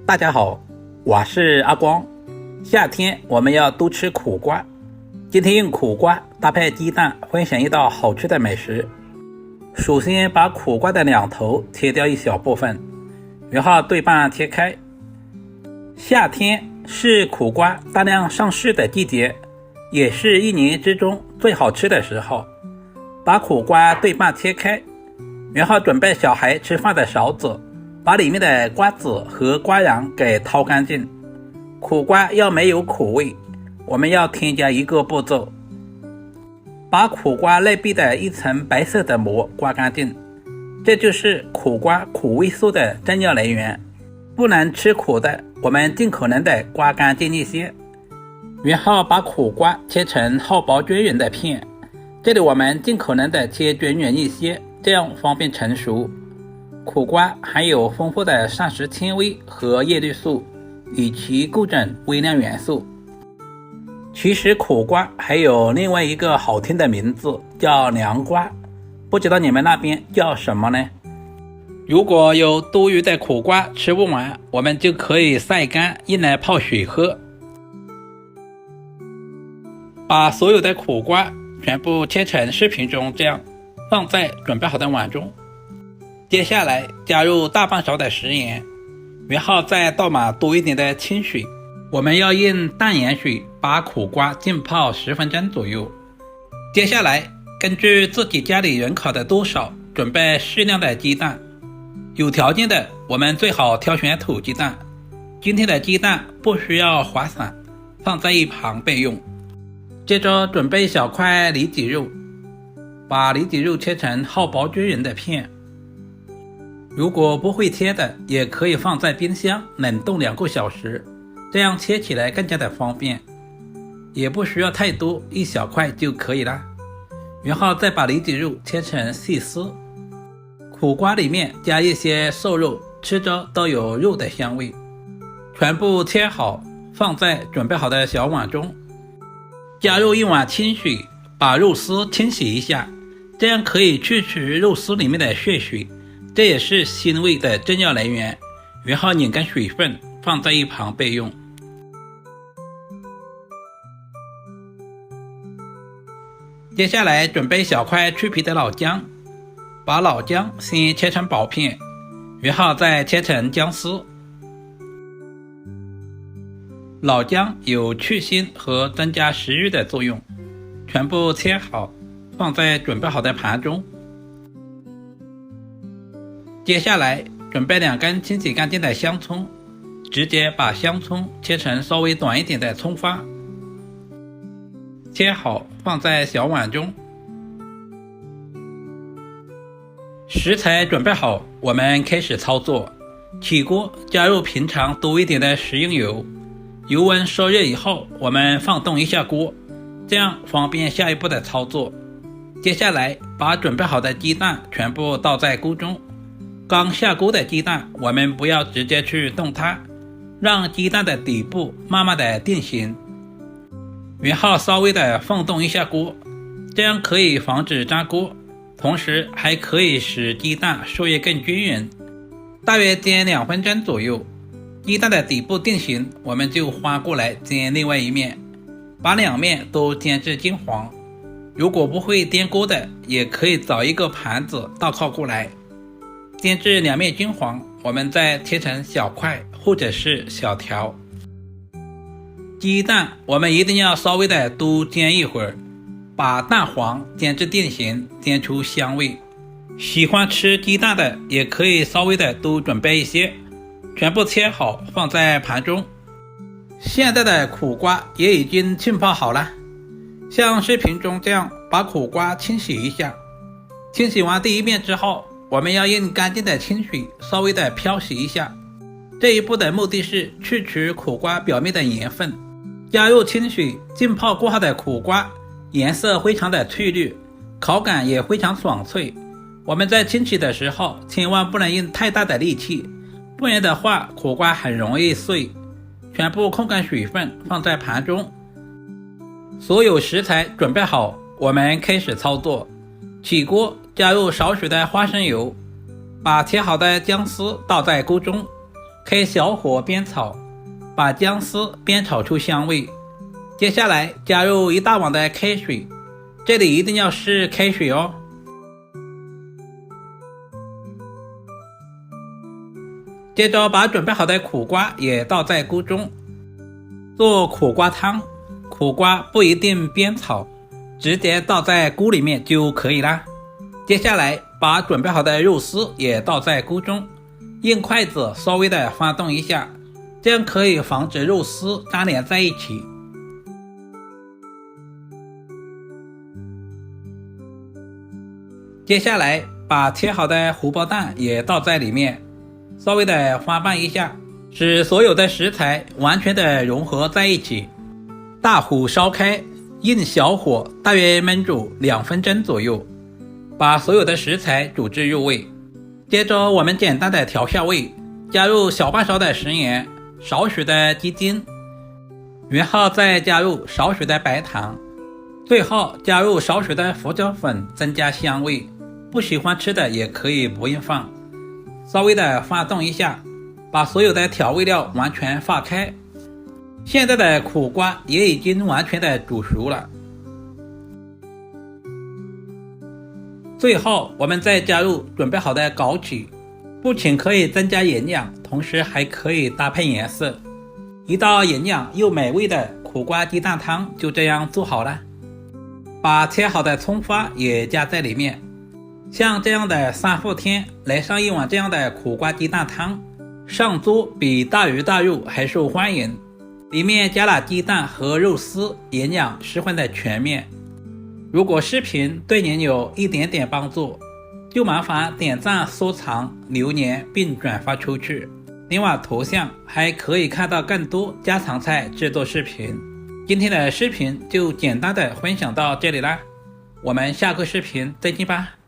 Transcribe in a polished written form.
大家好，我是阿光。夏天我们要多吃苦瓜，今天用苦瓜搭配鸡蛋分享一道好吃的美食。首先把苦瓜的两头切掉一小部分，然后对半切开。夏天是苦瓜大量上市的季节，也是一年之中最好吃的时候。把苦瓜对半切开，然后准备小孩吃饭的勺子，把里面的瓜子和瓜瓤给掏干净。苦瓜要没有苦味，我们要添加一个步骤，把苦瓜内壁的一层白色的膜刮干净，这就是苦瓜苦味素的重要来源。不能吃苦的，我们尽可能的刮干净一些。然后把苦瓜切成厚薄均匀的片，这里我们尽可能的切均匀一些，这样方便成熟。苦瓜含有丰富的膳食纤维和叶绿素以及各种微量元素。其实苦瓜还有另外一个好听的名字，叫凉瓜，不知道你们那边叫什么呢？如果有多余的苦瓜吃不完，我们就可以晒干用来泡水喝。把所有的苦瓜全部切成视频中这样，放在准备好的碗中。接下来加入大半勺的食盐，然后再倒满多一点的清水。我们要用淡盐水把苦瓜浸泡10分钟左右。接下来根据自己家里人口的多少，准备适量的鸡蛋。有条件的我们最好挑选土鸡蛋，今天的鸡蛋不需要滑散，放在一旁备用。接着准备一小块里脊肉，把里脊肉切成厚薄均匀的片。如果不会切的，也可以放在冰箱冷冻2个小时，这样切起来更加的方便。也不需要太多，一小块就可以了。然后再把里脊肉切成细丝。苦瓜里面加一些瘦肉，吃着都有肉的香味。全部切好，放在准备好的小碗中。加入1碗清水，把肉丝清洗一下，这样可以去除肉丝里面的血水，这也是腥味的重要来源。然后拧干水分，放在一旁备用。接下来准备小块去皮的老姜，把老姜先切成薄片，然后再切成姜丝。老姜有去腥和增加食欲的作用，全部切好，放在准备好的盘中。接下来准备2根清洗干净的香葱，直接把香葱切成稍微短一点的葱花，切好放在小碗中。食材准备好，我们开始操作。起锅加入平常多一点的食用油，油温烧热以后，我们放动一下锅，这样方便下一步的操作。接下来把准备好的鸡蛋全部倒在锅中。刚下锅的鸡蛋，我们不要直接去动它，让鸡蛋的底部慢慢的定型，然后稍微的放动一下锅，这样可以防止粘锅，同时还可以使鸡蛋受热更均匀。大约煎2分钟左右，鸡蛋的底部定型，我们就翻过来煎另外一面，把2面都煎至金黄。如果不会颠锅的，也可以找一个盘子倒靠过来，煎至2面金黄，我们再切成小块或者是小条。鸡蛋我们一定要稍微的多煎一会儿，把蛋黄煎至定型，煎出香味。喜欢吃鸡蛋的也可以稍微的多准备一些，全部切好放在盘中。现在的苦瓜也已经浸泡好了，像视频中这样把苦瓜清洗一下。清洗完第1遍之后，我们要用干净的清水稍微的漂洗一下，这一步的目的是去除苦瓜表面的盐分。加入清水浸泡过后的苦瓜颜色非常的翠绿，口感也非常爽脆。我们在清洗的时候千万不能用太大的力气，不然的话苦瓜很容易碎。全部控干水分放在盘中。所有食材准备好，我们开始操作。起锅加入少许的花生油，把切好的姜丝倒在锅中，开小火煸炒，把姜丝煸炒出香味。接下来加入1大碗的开水，这里一定要是开水哦。接着把准备好的苦瓜也倒在锅中。做苦瓜汤，苦瓜不一定煸炒，直接倒在锅里面就可以啦。接下来把准备好的肉丝也倒在锅中，用筷子稍微的翻动一下，这样可以防止肉丝粘连在一起。接下来把切好的荷包蛋也倒在里面，稍微的翻拌一下，使所有的食材完全的融合在一起。大火烧开，用小火大约焖煮2分钟左右，把所有的食材煮至入味。接着我们简单的调下味，加入小半勺的食盐，少许的鸡精，然后再加入少许的白糖，最后加入少许的胡椒粉增加香味，不喜欢吃的也可以不用放。稍微的翻动一下，把所有的调味料完全化开。现在的苦瓜也已经完全的煮熟了。最后我们再加入准备好的枸杞，不仅可以增加营养，同时还可以搭配颜色。一道营养又美味的苦瓜鸡蛋汤就这样做好了。把切好的葱花也加在里面。像这样的3伏天来上一碗这样的苦瓜鸡蛋汤，上桌比大鱼大肉还受欢迎。里面加了鸡蛋和肉丝，营养十分的全面。如果视频对您有一点点帮助，就麻烦点赞、收藏、留言并转发出去。另外头像还可以看到更多家常菜制作视频。今天的视频就简单的分享到这里啦，我们下个视频再见吧。